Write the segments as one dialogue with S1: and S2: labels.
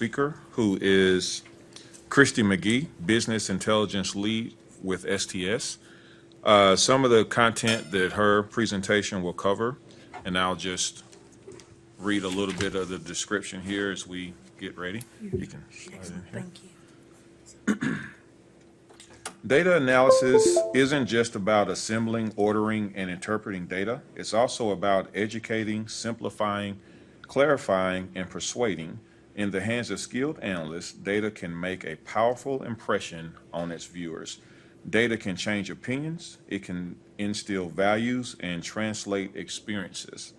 S1: speaker, who is Christy McGee, Business Intelligence Lead with STS. Some of the content that her presentation will cover, and I'll just read a little bit of the description here as we get ready. You can slide in here.
S2: Thank you.
S1: Data analysis isn't just about assembling, ordering, and interpreting data. It's also about educating, simplifying, clarifying, and persuading. In the hands of skilled analysts, data can make a powerful impression on its viewers. Data can change opinions, it can instill values, and translate experiences.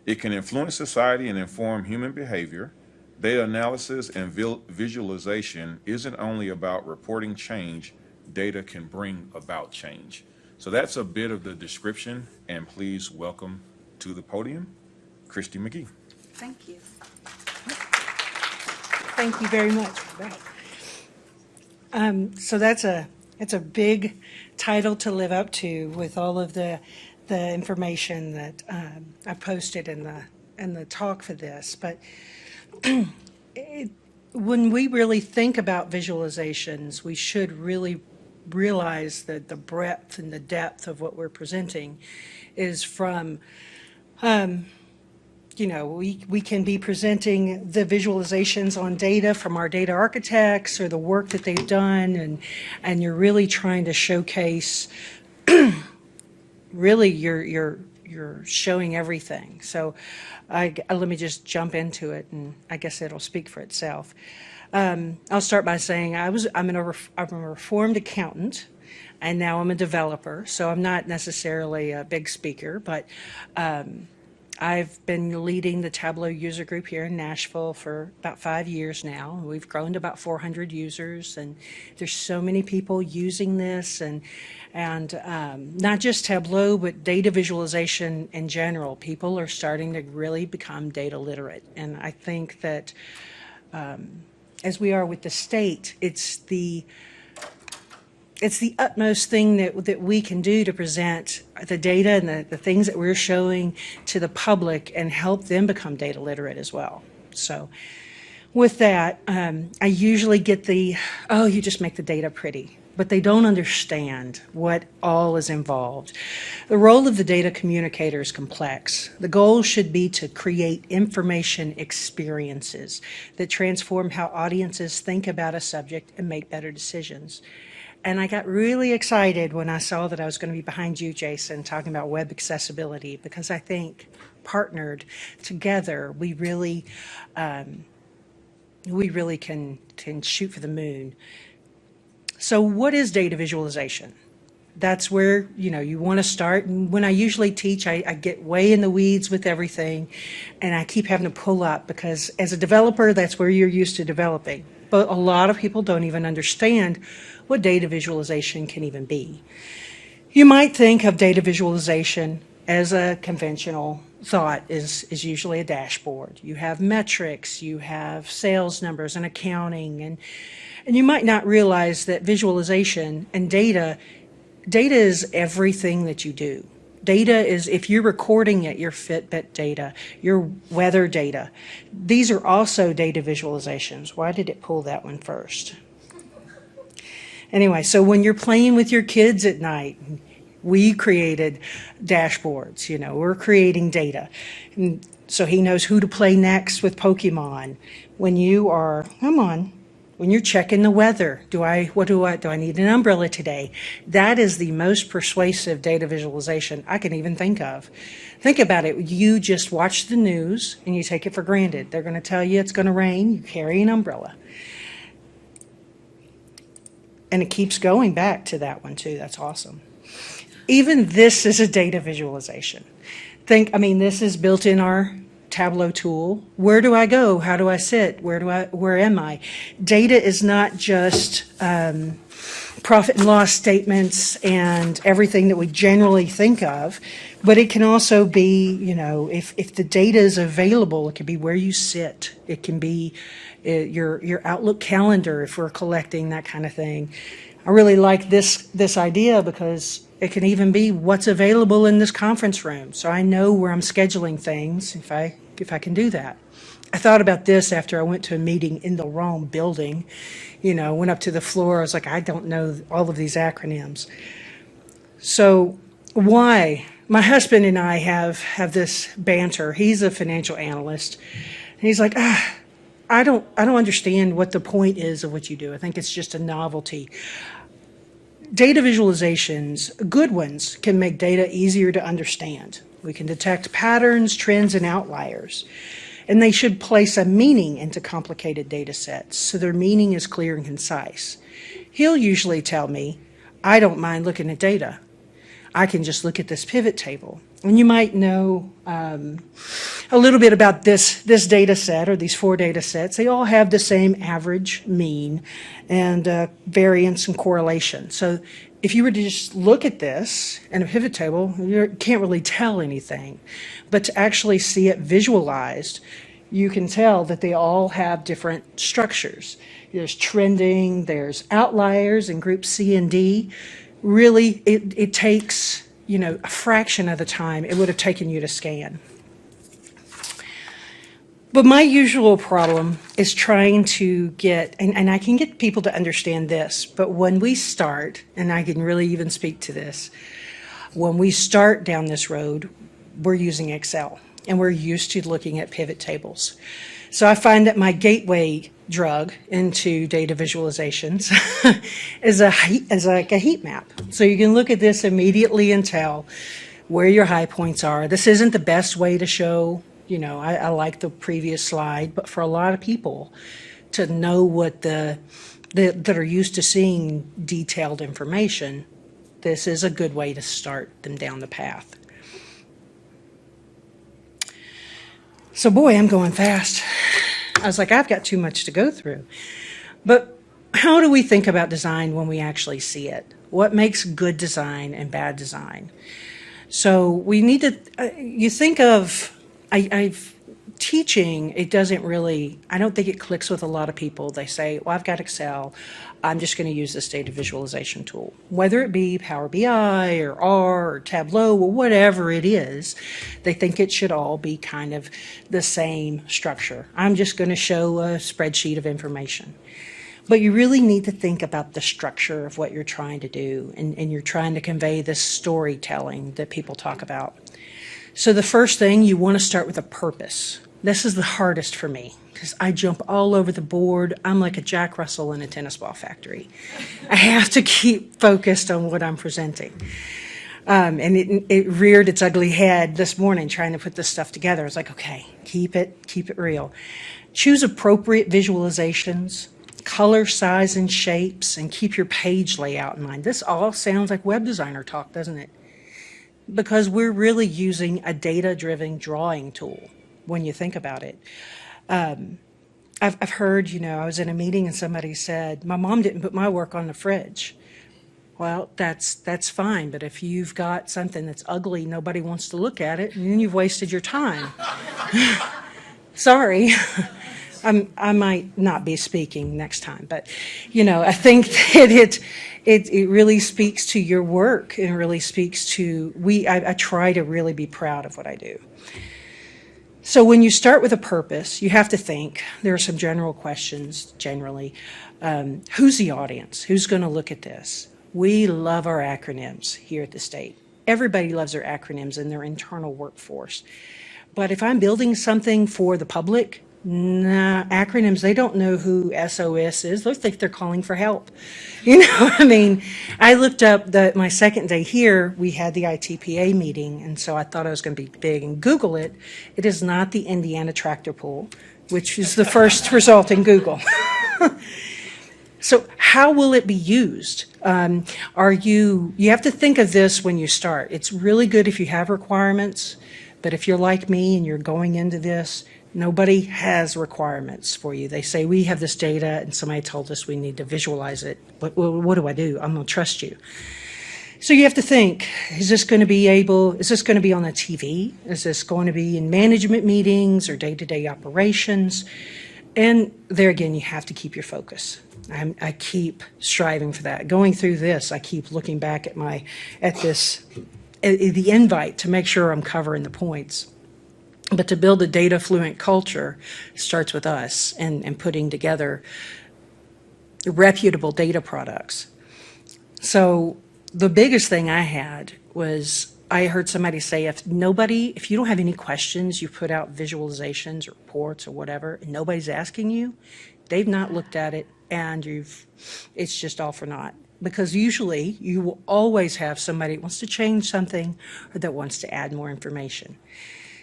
S1: It can influence society and inform human behavior. Data analysis and visualization isn't only about reporting change, data can bring about change. So that's a bit of the description, and please welcome to the podium, Christy McGee.
S2: Thank you. Thank you very much for that. So that's a big title to live up to with all of the information that I posted in the talk for this. But when we really think about visualizations, we should really realize that the breadth and the depth of what we're presenting is from, we can be presenting the visualizations on data from our data architects or the work that they've done, and you're really trying to showcase, really you're showing everything. So let me just jump into it, and I guess it'll speak for itself. I'll start by saying I'm a reformed accountant, and now I'm a developer, so I'm not necessarily a big speaker, but I've been leading the Tableau user group here in Nashville for about 5 years now. We've grown to about 400 users, and there's so many people using this, and not just Tableau, but data visualization in general. People are starting to really become data literate, and I think that as we are with the state, it's the utmost thing that we can do to present the data and the things that we're showing to the public and help them become data literate as well. So with that, I usually get you just make the data pretty, but they don't understand what all is involved. The role of the data communicator is complex. The goal should be to create information experiences that transform how audiences think about a subject and make better decisions. And I got really excited when I saw that I was going to be behind you, Jason, talking about web accessibility, because I think partnered together, we really can shoot for the moon. So what is data visualization? That's where, you want to start. And when I usually teach, I get way in the weeds with everything, and I keep having to pull up because as a developer, that's where you're used to developing. But a lot of people don't even understand what data visualization can even be. You might think of data visualization as a conventional thought is usually a dashboard. You have metrics, you have sales numbers and accounting, and you might not realize that visualization and data is everything that you do. Data is, if you're recording it, your Fitbit data, your weather data. These are also data visualizations. Why did it pull that one first? Anyway, so when you're playing with your kids at night, we created dashboards, we're creating data. And so he knows who to play next with Pokemon. When you're checking the weather, do I need an umbrella today? That is the most persuasive data visualization I can even think of. Think about it. You just watch the news and you take it for granted. They're going to tell you it's going to rain. You carry an umbrella. And it keeps going back to that one too. That's awesome. Even this is a data visualization. This is built in our Tableau tool. Where do I go? How do I sit? Where am I? Data is not just profit and loss statements and everything that we generally think of, but it can also be, if the data is available, it can be where you sit. It can be your Outlook calendar if we're collecting that kind of thing. I really like this idea because it can even be what's available in this conference room. So I know where I'm scheduling things if I can do that. I thought about this after I went to a meeting in the wrong building. Went up to the floor. I was like, I don't know all of these acronyms. So why? My husband and I have this banter. He's a financial analyst. And he's like, I don't understand what the point is of what you do. I think it's just a novelty. Data visualizations, good ones, can make data easier to understand. We can detect patterns, trends, and outliers. And they should place a meaning into complicated data sets so their meaning is clear and concise. He'll usually tell me, I don't mind looking at data. I can just look at this pivot table. And you might know a little bit about this data set or these 4 data sets. They all have the same average, mean, and variance and correlation. So if you were to just look at this in a pivot table, you can't really tell anything. But to actually see it visualized, you can tell that they all have different structures. There's trending, there's outliers in group C and D. Really, it takes, a fraction of the time it would have taken you to scan. But my usual problem is trying to get, and I can get people to understand this, but when we start, and I can really even speak to this, when we start down this road, we're using Excel, and we're used to looking at pivot tables. So I find that my gateway drug into data visualizations is like a heat map. So you can look at this immediately and tell where your high points are. This isn't the best way to show, I like the previous slide, but for a lot of people to know what that are used to seeing detailed information, this is a good way to start them down the path. So boy, I'm going fast. I was like, I've got too much to go through. But how do we think about design when we actually see it? What makes good design and bad design? So we need to, you think of, teaching, it doesn't really, I don't think it clicks with a lot of people. They say, well, I've got Excel. I'm just going to use this data visualization tool. Whether it be Power BI or R or Tableau or whatever it is, they think it should all be kind of the same structure. I'm just going to show a spreadsheet of information. But you really need to think about the structure of what you're trying to do, and you're trying to convey this storytelling that people talk about. So the first thing, you want to start with a purpose. This is the hardest for me because I jump all over the board. I'm like a Jack Russell in a tennis ball factory. I have to keep focused on what I'm presenting. And it reared its ugly head this morning trying to put this stuff together. I was like, okay, keep it real. Choose appropriate visualizations, color, size, and shapes, and keep your page layout in mind. This all sounds like web designer talk, doesn't it? Because we're really using a data-driven drawing tool when you think about it. I've heard, I was in a meeting and somebody said, my mom didn't put my work on the fridge. Well, that's fine, but if you've got something that's ugly, nobody wants to look at it, and then you've wasted your time. Sorry. I might not be speaking next time, but, I think that it really speaks to your work and really speaks to, I try to really be proud of what I do. So when you start with a purpose, you have to think, there are some general questions generally. Who's the audience? Who's going to look at this? We love our acronyms here at the state. Everybody loves their acronyms in their internal workforce. But if I'm building something for the public, acronyms, they don't know who SOS is. They think they're calling for help. I looked up my second day here, we had the ITPA meeting, and so I thought I was going to be big and Google it. It is not the Indiana tractor pull, which is the first result in Google. So how will it be used? You have to think of this when you start. It's really good if you have requirements, but if you're like me and you're going into this, nobody has requirements for you. They say, we have this data and somebody told us we need to visualize it. What do I do? I'm going to trust you. So you have to think, is this going to be on the TV? Is this going to be in management meetings or day-to-day operations? And there again, you have to keep your focus. I keep striving for that. Going through this, I keep looking back at the invite to make sure I'm covering the points. But to build a data fluent culture starts with us and putting together reputable data products. So the biggest thing I had was I heard somebody say, if you don't have any questions, you put out visualizations or reports or whatever, and nobody's asking you, they've not looked at it, and it's just all for naught. Because usually you will always have somebody that wants to change something or that wants to add more information.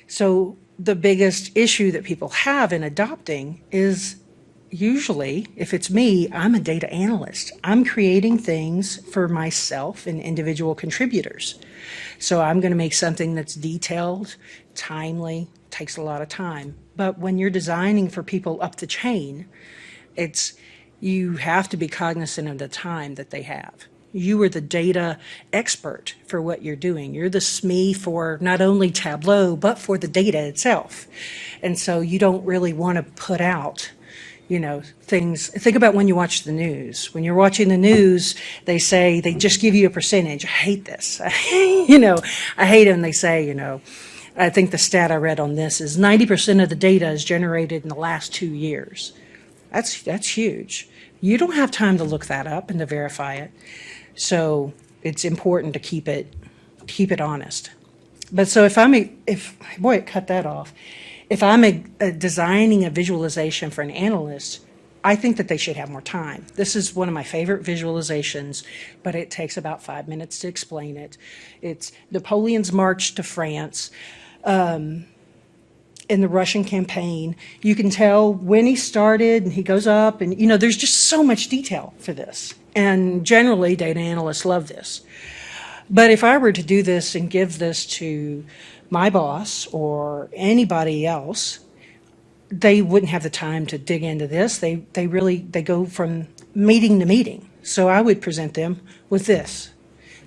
S2: So the biggest issue that people have in adopting is usually, if it's me, I'm a data analyst. I'm creating things for myself and individual contributors. So I'm going to make something that's detailed, timely, takes a lot of time. But when you're designing for people up the chain, you have to be cognizant of the time that they have. You are the data expert for what you're doing. You're the SME for not only Tableau, but for the data itself. And so you don't really want to put out, things. Think about when you watch the news. When you're watching the news, they just give you a percentage. I hate this. I hate it when they say, I think the stat I read on this is 90% of the data is generated in the last 2 years. That's huge. You don't have time to look that up and to verify it. So it's important to keep it honest. But so it cut that off. If I'm designing a visualization for an analyst, I think that they should have more time. This is one of my favorite visualizations, but it takes about 5 minutes to explain it. It's Napoleon's march to France in the Russian campaign. You can tell when he started and he goes up, and there's just so much detail for this. And generally, data analysts love this. But if I were to do this and give this to my boss or anybody else, they wouldn't have the time to dig into this. They go from meeting to meeting. So I would present them with this.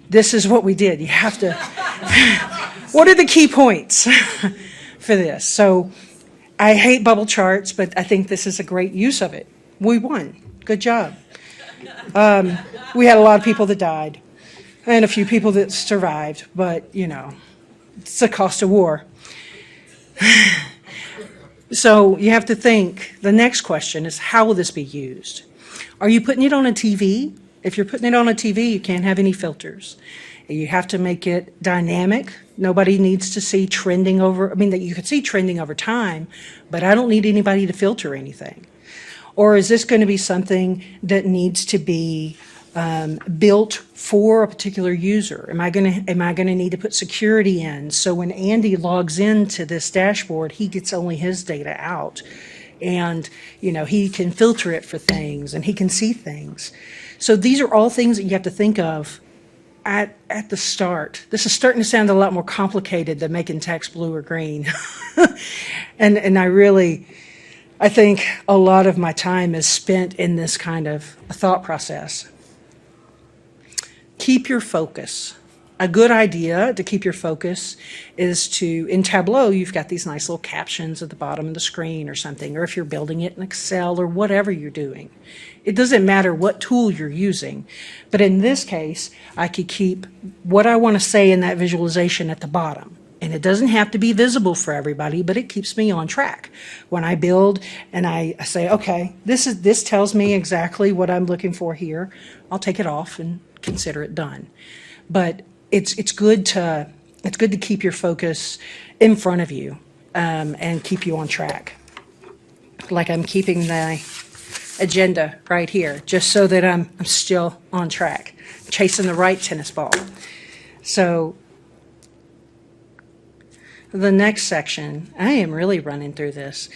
S2: This is what we did. You have to, what are the key points for this? So I hate bubble charts, but I think this is a great use of it. We won. Good job. We had a lot of people that died and a few people that survived, but it's the cost of war. So you have to think, the next question is, how will this be used? Are you putting it on a TV? If you're putting it on a TV, you can't have any filters. You have to make it dynamic. Nobody needs to see trending that you could see trending over time, but I don't need anybody to filter anything. Or is this going to be something that needs to be built for a particular user? Am I going to need to put security in so when Andy logs into this dashboard, he gets only his data out, and he can filter it for things and he can see things. So these are all things that you have to think of at the start. This is starting to sound a lot more complicated than making text blue or green, and I think a lot of my time is spent in this kind of thought process. Keep your focus. A good idea to keep your focus is in Tableau, you've got these nice little captions at the bottom of the screen or something, or if you're building it in Excel or whatever you're doing. It doesn't matter what tool you're using, but in this case, I could keep what I want to say in that visualization at the bottom. And it doesn't have to be visible for everybody, but it keeps me on track. When I build and I say, okay, this tells me exactly what I'm looking for here, I'll take it off and consider it done. But it's good to keep your focus in front of you and keep you on track. Like I'm keeping the agenda right here, just so that I'm still on track, chasing the right tennis ball. So the next section, I am really running through this,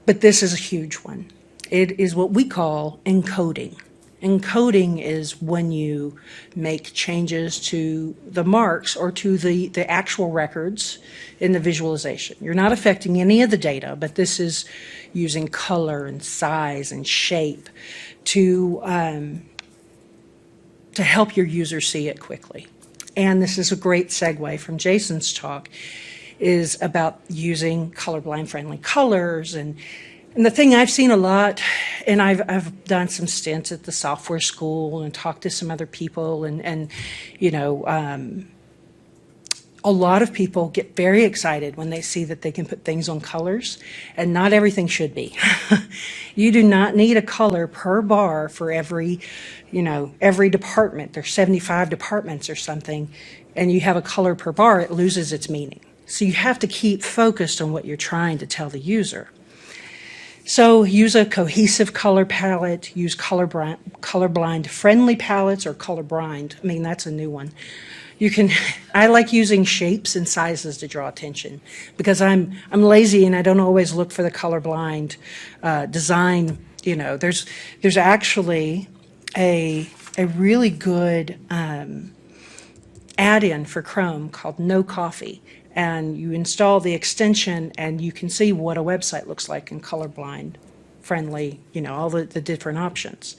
S2: but this is a huge one. It is what we call encoding. Encoding is when you make changes to the marks or to the actual records in the visualization. You're not affecting any of the data, but this is using color and size and shape to help your user see it quickly. And this is a great segue from Jason's talk, is about using colorblind friendly colors. And the thing I've seen a lot, and I've done some stints at the software school and talked to some other people, and A lot of people get very excited when they see that they can put things on colors, and not everything should be. You do not need a color per bar for every department. There's 75 departments or something, and you have a color per bar, it loses its meaning. So you have to keep focused on what you're trying to tell the user. So use a cohesive color palette, use colorblind friendly palettes, or colorblind. I mean, that's a new one. I like using shapes and sizes to draw attention because I'm lazy and I don't always look for the colorblind design. There's actually a really good add-in for Chrome called No Coffee, and you install the extension and you can see what a website looks like in colorblind friendly, all the different options.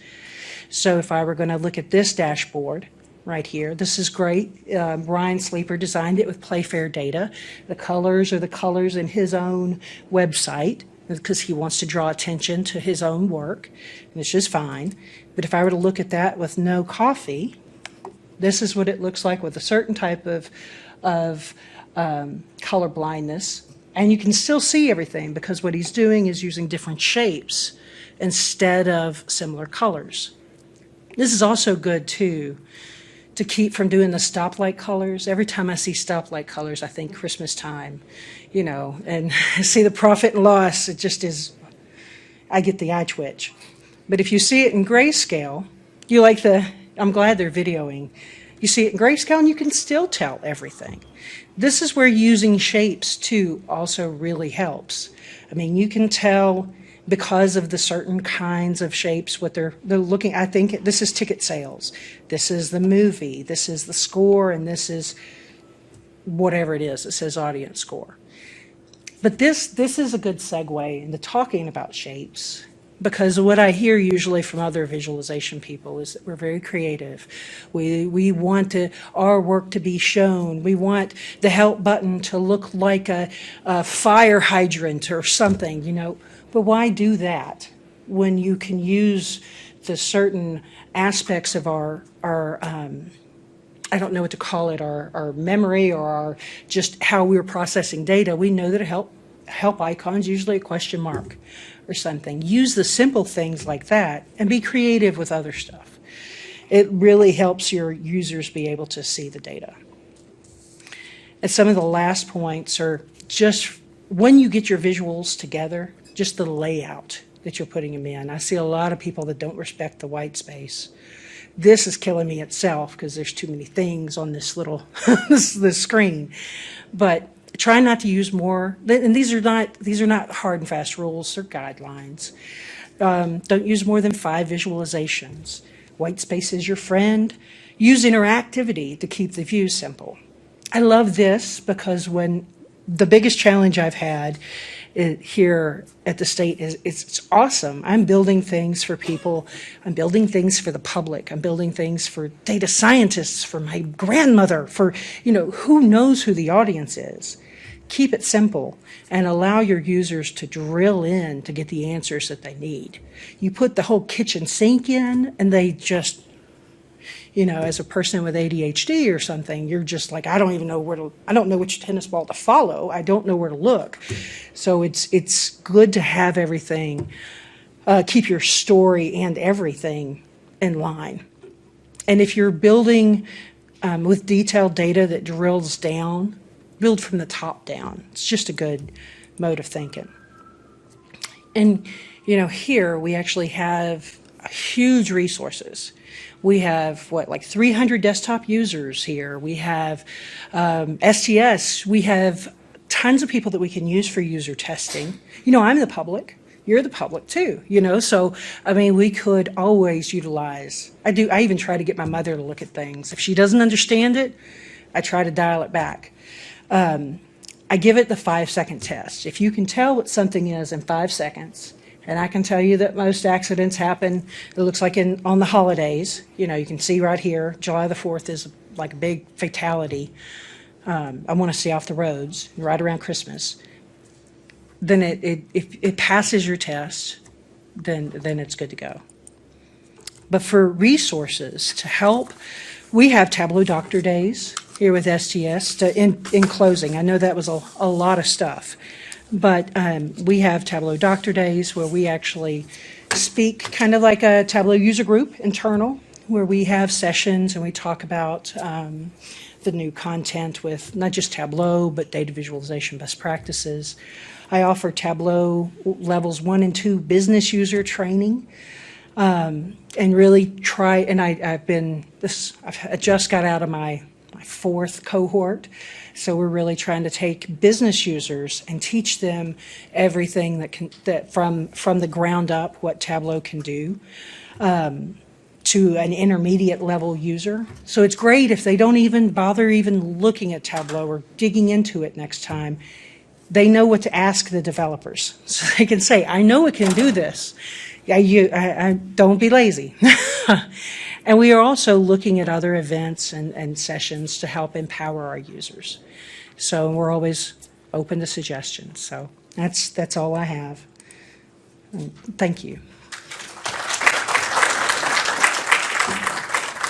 S2: So if I were going to look at this dashboard right here, this is great. Ryan Sleeper designed it with Playfair data. The colors are the colors in his own website because he wants to draw attention to his own work, and it's just fine. But if I were to look at that with No Coffee, this is what it looks like with a certain type of color blindness. And you can still see everything because what he's doing is using different shapes instead of similar colors. This is also good, too, to keep from doing the stoplight colors. Every time I see stoplight colors, I think Christmas time, and see the profit and loss. It just is, I get the eye twitch. But if you see it in grayscale, I'm glad they're videoing. You see it in grayscale and you can still tell everything. This is where using shapes too also really helps. I mean, you can tell because of the certain kinds of shapes what they're looking. I think this is ticket sales, this is the movie, this is the score, and this is whatever it is. It says audience score. But this is a good segue into talking about shapes, because what I hear usually from other visualization people is that we're very creative. We want our work to be shown. We want the help button to look like a fire hydrant or something, But why do that when you can use the certain aspects of our I don't know what to call it, our memory or our just how we're processing data? We know that a help icon is usually a question mark or something. Use the simple things like that and be creative with other stuff. It really helps your users be able to see the data. And some of the last points are just when you get your visuals together, just the layout that you're putting them in. I see a lot of people that don't respect the white space. This is killing me itself because there's too many things on this little this screen. But try not to use more, and these are not hard and fast rules, they're guidelines. Don't use more than 5 visualizations. White space is your friend. Use interactivity to keep the view simple. I love this because when the biggest challenge I've had here at the state is it's awesome. I'm building things for people. I'm building things for the public. I'm building things for data scientists, for my grandmother, for, who knows who the audience is. Keep it simple and allow your users to drill in to get the answers that they need. You put the whole kitchen sink in and they just, as a person with ADHD or something, you're just like, I don't know which tennis ball to follow. I don't know where to look. So it's good to have everything, keep your story and everything in line. And if you're building with detailed data that drills down, build from the top down. It's just a good mode of thinking. And, here we actually have huge resources. We have, 300 desktop users here. We have STS. We have tons of people that we can use for user testing. I'm the public. You're the public too, So, we could always utilize. I even try to get my mother to look at things. If she doesn't understand it, I try to dial it back. I give it the 5-second test. If you can tell what something is in 5 seconds, and I can tell you that most accidents happen, it looks like on the holidays. You can see right here, July the 4th is like a big fatality. I want to see off the roads right around Christmas. Then if it passes your test, then it's good to go. But for resources to help, we have Tableau Doctor Days. here with STS. In closing, I know that was a lot of stuff, but we have Tableau Doctor Days where we actually speak kind of like a Tableau user group internal, where we have sessions and we talk about the new content with not just Tableau, but data visualization best practices. I offer Tableau levels 1 and 2 business user training, and really try, and I just got out of my 4th cohort, so we're really trying to take business users and teach them everything that from the ground up what Tableau can do, to an intermediate level user. So it's great if they don't even bother even looking at Tableau or digging into it next time. They know what to ask the developers. So they can say, I know it can do this. I don't be lazy. And we are also looking at other events and sessions to help empower our users. So we're always open to suggestions. So that's all I have. Thank you.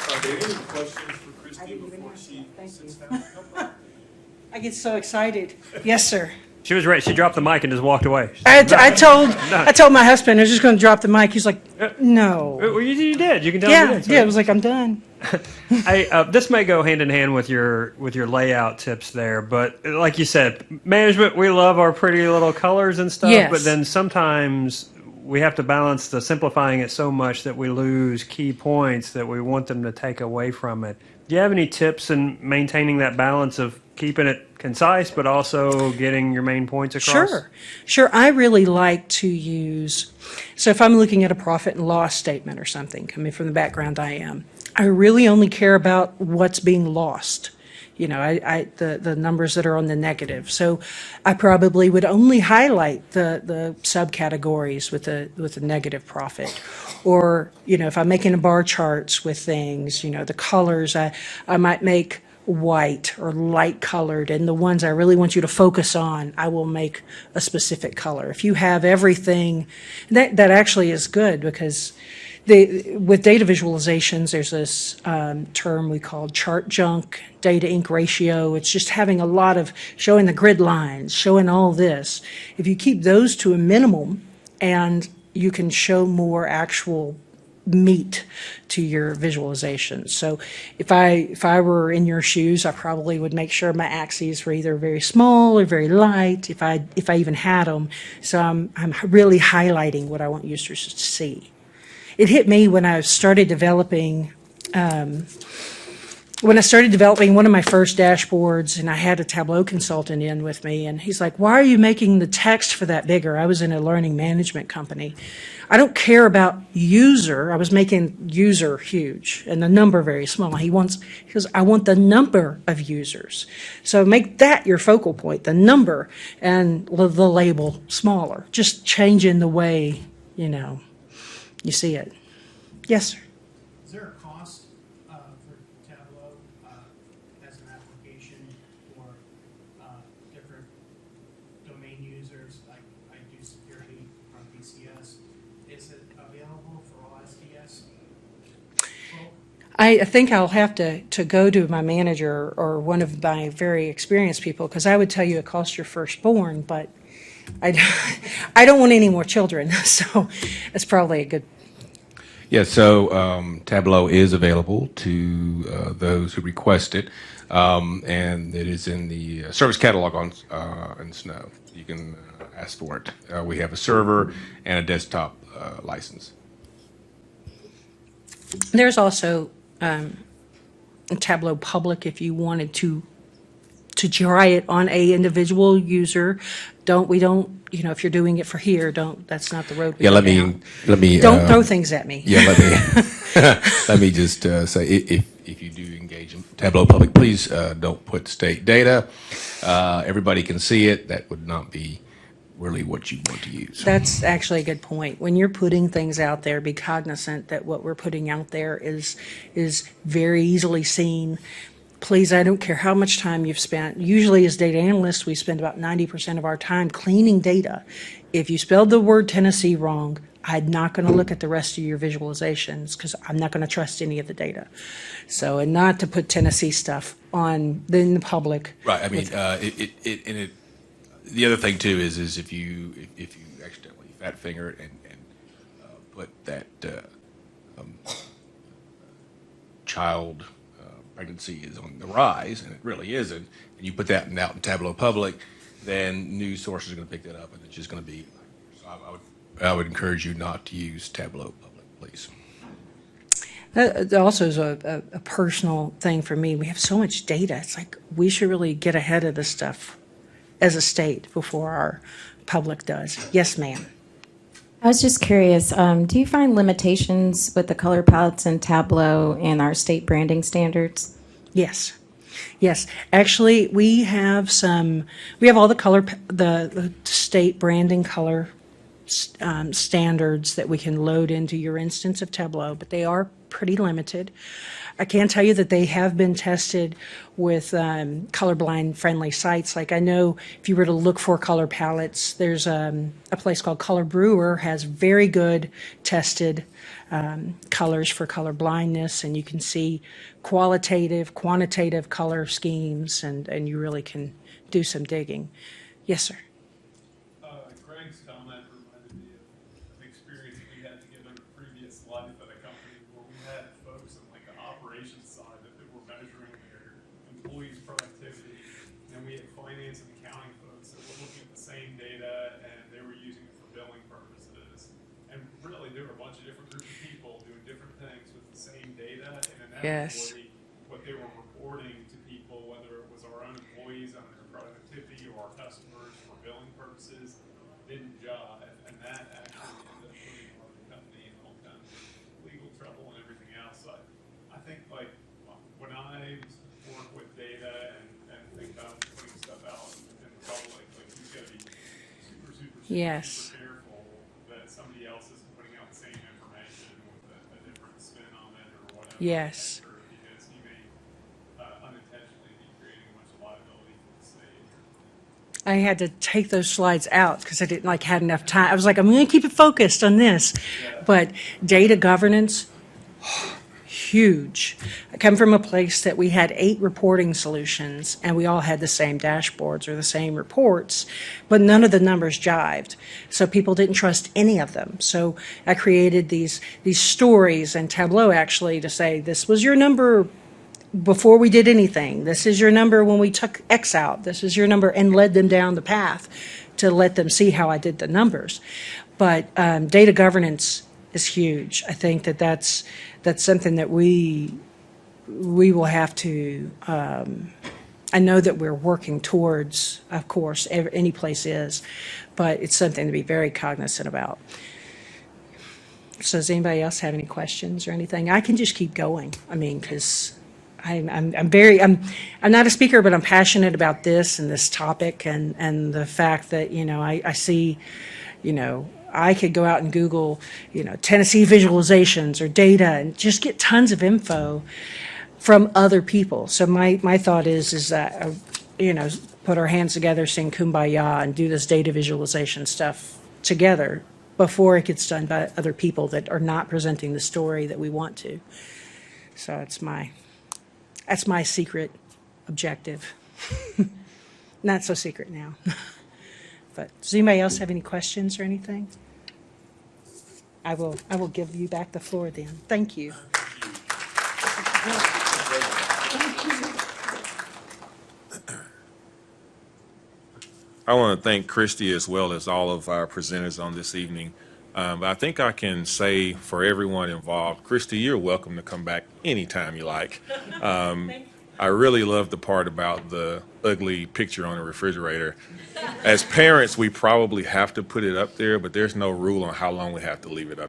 S1: Are there any questions for Christy before she sits down?
S2: I get so excited. Yes, sir.
S3: She was right. She dropped the mic and just walked away.
S2: I told my husband I was just going to drop the mic. He's like, no.
S3: Well, you did. You can tell
S2: Yeah,
S3: me.
S2: yeah. It was like, I'm done.
S3: This may go hand in hand with your layout tips there, but like you said, management, we love our pretty little colors and stuff,
S2: Yes.
S3: but then sometimes we have to balance the simplifying it so much that we lose key points that we want them to take away from it. Do you have any tips in maintaining that balance of keeping it concise, but also getting your main points across?
S2: Sure. I really like to use, so if I'm looking at a profit and loss statement or something, coming from the background I am, I really only care about what's being lost. You know, the numbers that are on the negative. So I probably would only highlight the subcategories with the negative profit. Or, you know, if I'm making a bar charts with things, you know, the colors, I might make white or light colored, and the ones I really want you to focus on, I will make a specific color. If you have everything, that actually is good, because with data visualizations, there's this term we call chart junk, data ink ratio. It's just having a lot of showing the grid lines, showing all this. If you keep those to a minimum, and you can show more actual meat to your visualization. So if I were in your shoes, I probably would make sure my axes were either very small or very light, if I even had them. So I'm really highlighting what I want users to see. It hit me when I started developing one of my first dashboards, and I had a Tableau consultant in with me, and he's like, why are you making the text for that bigger? I was in a learning management company. I don't care about user. I was making user huge and the number very small. He goes, I want the number of users. So make that your focal point, the number, and the label smaller. Just changing the way, you know, you see it. Yes, sir.
S4: Is there a cost for Tableau as an application for different domain users? Like I do security on PCS. Is it available for all STS?
S2: I think I'll have to go to my manager or one of my very experienced people, because I would tell you it costs your firstborn, but I don't want any more children, so that's probably a good.
S5: Yeah, so Tableau is available to those who request it, and it is in the service catalog on Snow. You can ask for it. We have a server and a desktop license.
S2: There's also Tableau Public if you wanted to try it on a individual user. If you're doing it for here, that's not the road we go down.
S5: let me
S2: Don't throw things at me.
S5: Yeah, let me just say, if you do engage in Tableau Public, please don't put state data. Everybody can see it. That would not be really what you want to use.
S2: That's actually a good point. When you're putting things out there, be cognizant that what we're putting out there is very easily seen. Please, I don't care how much time you've spent. Usually as data analysts, we spend about 90% of our time cleaning data. If you spelled the word Tennessee wrong, I'm not going to look at the rest of your visualizations because I'm not going to trust any of the data. So, and not to put Tennessee stuff on in the public.
S5: Right. I mean, the other thing too is if you accidentally fat finger it and put that child pregnancy is on the rise, and it really isn't, and you put that out in Tableau Public, then news sources are going to pick that up, and it's just going to be. So I would encourage you not to use Tableau Public, please.
S2: That also is a personal thing for me. We have so much data. It's like we should really get ahead of this stuff as a state before our public does. Yes, ma'am.
S6: I was just curious, do you find limitations with the color palettes in Tableau and our state branding standards?
S2: Yes. Yes. Actually, we have all the color, the state branding color standards that we can load into your instance of Tableau, but they are pretty limited. I can tell you that they have been tested with colorblind friendly sites. Like I know if you were to look for color palettes, there's a place called Color Brewer has very good tested colors for color blindness, and you can see qualitative, quantitative color schemes, and you really can do some digging. Yes, sir.
S7: Greg's comment reminded me of an experience we had together in a previous life at a company where we had folks on like the operations side that were measuring their employees' productivity, and we had finance and accounting folks that were looking at the same data and they were using it for billing purposes. And really, there were a bunch of different groups of people doing different things with the same data, and
S2: Yes.
S7: inevitably, what they were reporting to people, whether it was our own employees on their productivity or our customers for billing purposes, didn't jive, and that actually ended up putting our company in all kinds of legal trouble and everything else. So I think like when I work with data and think about putting stuff out in the public, like you've got to be super
S2: Yes.
S7: careful that somebody else isn't putting out the same information with a different spin on it or whatever.
S2: Yes.
S7: Because you may unintentionally be creating a bunch of liability for the state.
S2: I had to take those slides out because I didn't had enough time. I was like, I'm going to keep it focused on this. But data governance, huge. I come from a place that we had 8 reporting solutions and we all had the same dashboards or the same reports, but none of the numbers jived. So people didn't trust any of them. So I created these stories and Tableau actually to say, this was your number before we did anything. This is your number when we took X out. This is your number, and led them down the path to let them see how I did the numbers. But data governance is huge. I think that's something that we will have to. I know that we're working towards, of course, any place is, but it's something to be very cognizant about. So does anybody else have any questions or anything? I can just keep going. I mean, because I'm not a speaker, but I'm passionate about this and this topic and the fact that, I see, I could go out and Google, Tennessee visualizations or data and just get tons of info from other people. So my thought is that, put our hands together, sing Kumbaya, and do this data visualization stuff together before it gets done by other people that are not presenting the story that we want to. So that's my secret objective. Not so secret now. But does anybody else have any questions or anything? I will give you back the floor then. Thank you.
S1: I want to thank Christy as well as all of our presenters on this evening. I think I can say for everyone involved, Christy, you're welcome to come back anytime you like. I really love the part about the ugly picture on the refrigerator. As parents, we probably have to put it up there, but there's no rule on how long we have to leave it up